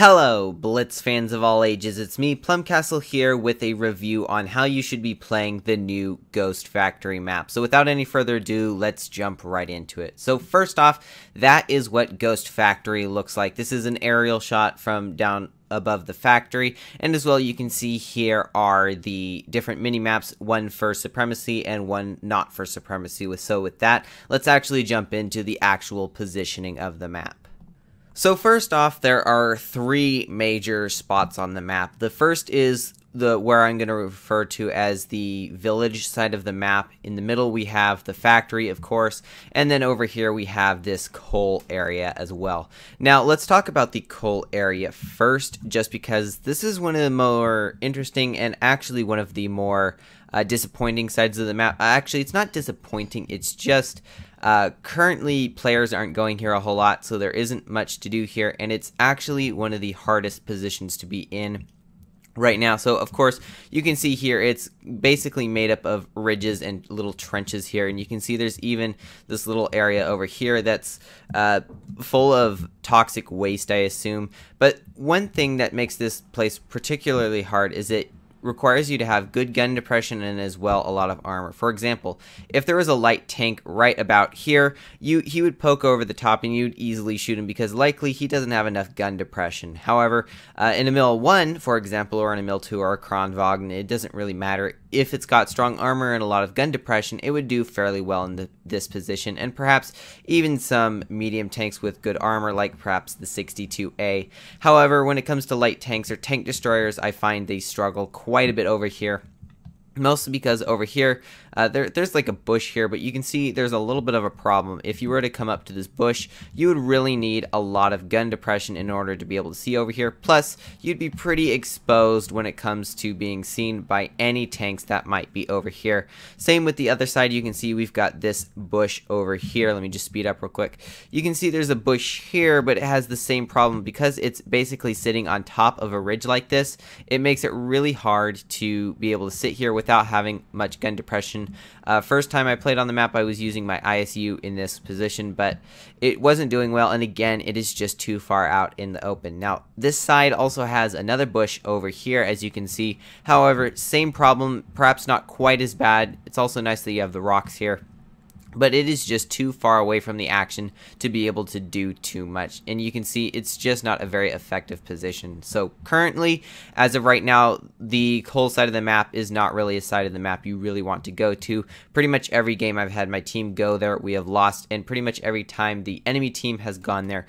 Hello, Blitz fans of all ages, it's me, PlumCastle here with a review on how you should be playing the new Ghost Factory map. So without any further ado, let's jump right into it. So first off, that is what Ghost Factory looks like. This is an aerial shot from down above the factory, and as well you can see here are the different mini maps, one for Supremacy and one not for Supremacy. So with that, let's actually jump into the actual positioning of the map. So first off, there are three major spots on the map. The first is where I'm going to refer to as the village side of the map. In the middle we have the factory, of course, and then over here we have this coal area as well. Now let's talk about the coal area first, just because this is one of the more interesting and actually one of the more disappointing sides of the map. Actually, it's not disappointing, it's just currently players aren't going here a whole lot, so there isn't much to do here, and it's actually one of the hardest positions to be in right now. So of course you can see here it's basically made up of ridges and little trenches here, and you can see there's even this little area over here that's full of toxic waste, I assume. But one thing that makes this place particularly hard is it requires you to have good gun depression and as well a lot of armor. For example, if there was a light tank right about here, he would poke over the top and you'd easily shoot him because likely he doesn't have enough gun depression. However, in a Mill 1, for example, or in a Mill 2 or a Kronwagen, it doesn't really matter. If it's got strong armor and a lot of gun depression, it would do fairly well in this position, and perhaps even some medium tanks with good armor, like perhaps the 62A. However, when it comes to light tanks or tank destroyers, I find they struggle quite a bit over here. Mostly because over here, there's like a bush here, but you can see there's a little bit of a problem. If you were to come up to this bush, you would really need a lot of gun depression in order to be able to see over here. Plus, you'd be pretty exposed when it comes to being seen by any tanks that might be over here. Same with the other side. You can see we've got this bush over here. Let me just speed up real quick. You can see there's a bush here, but it has the same problem because it's basically sitting on top of a ridge like this. It makes it really hard to be able to sit here without having much gun depression. First time I played on the map, I was using my ISU in this position, but it wasn't doing well, and again, it is just too far out in the open. Now, this side also has another bush over here, as you can see. However, same problem, perhaps not quite as bad. It's also nice that you have the rocks here, but it is just too far away from the action to be able to do too much, and you can see it's just not a very effective position. So currently, as of right now, the coal side of the map is not really a side of the map you really want to go to. Pretty much every game I've had my team go there, we have lost, and pretty much every time the enemy team has gone there,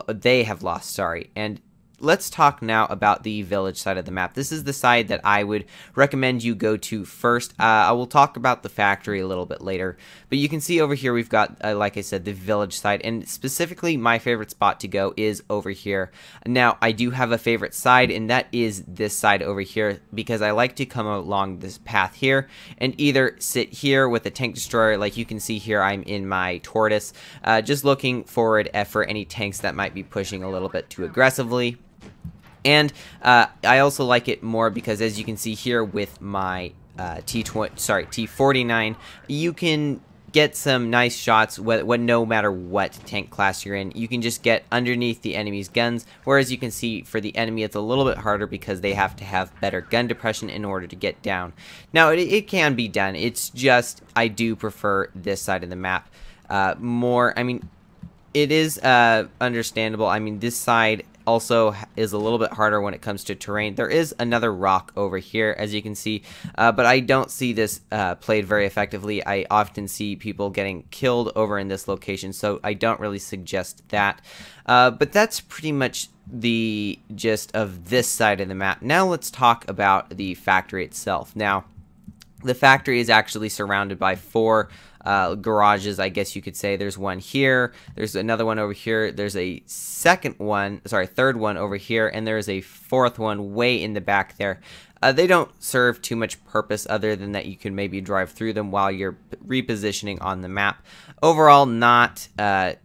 they have lost, sorry. And let's talk now about the village side of the map. This is the side that I would recommend you go to first. I will talk about the factory a little bit later, but you can see over here we've got, like I said, the village side, and specifically my favorite spot to go is over here. Now, I do have a favorite side, and that is this side over here, because I like to come along this path here and either sit here with a tank destroyer, like you can see here I'm in my tortoise, just looking forward for any tanks that might be pushing a little bit too aggressively. And I also like it more because, as you can see here with my T49, you can get some nice shots no matter what tank class you're in. You can just get underneath the enemy's guns, whereas you can see for the enemy it's a little bit harder because they have to have better gun depression in order to get down. Now, it can be done. It's just I do prefer this side of the map more. I mean, it is understandable. I mean, this side also is a little bit harder when it comes to terrain. There is another rock over here, as you can see, but I don't see this played very effectively. I often see people getting killed over in this location, so I don't really suggest that. But that's pretty much the gist of this side of the map. Now let's talk about the factory itself. Now, the factory is actually surrounded by four garages, I guess you could say. There's one here, there's another one over here, there's a third one over here, and there's a fourth one way in the back there. They don't serve too much purpose other than that you can maybe drive through them while you're repositioning on the map. Overall, not a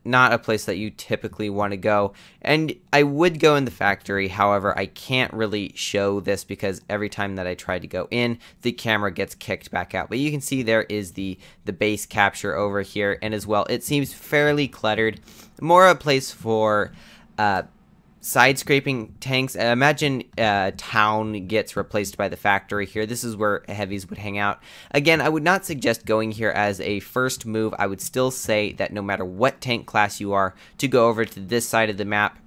place that you typically want to go. And I would go in the factory, however, I can't really show this because every time that I try to go in, the camera gets kicked back out. But you can see there is the base capture over here, and as well, it seems fairly cluttered. More a place for side scraping tanks. Imagine a town gets replaced by the factory here. This is where heavies would hang out. Again, I would not suggest going here as a first move. I would still say that no matter what tank class you are, to go over to this side of the map.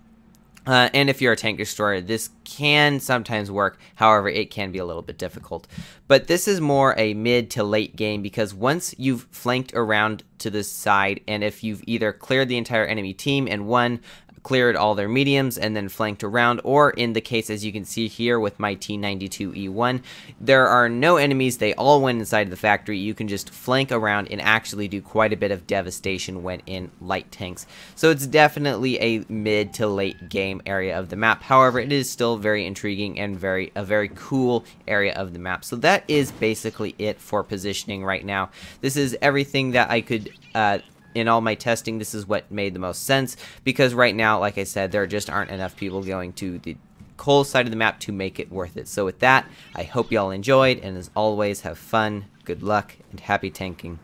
And if you're a tank destroyer, this can sometimes work. However, it can be a little bit difficult. But this is more a mid to late game, because once you've flanked around to this side, and if you've either cleared the entire enemy team and won, cleared all their mediums and then flanked around, or in the case as you can see here with my T92E1, there are no enemies, they all went inside the factory, you can just flank around and actually do quite a bit of devastation when in light tanks. So it's definitely a mid to late game area of the map. However, it is still very intriguing and a very cool area of the map. So that is basically it for positioning right now. This is everything that I could in all my testing. This is what made the most sense, because right now, like I said, there just aren't enough people going to the coal side of the map to make it worth it. So with that, I hope you all enjoyed, and as always, have fun, good luck, and happy tanking.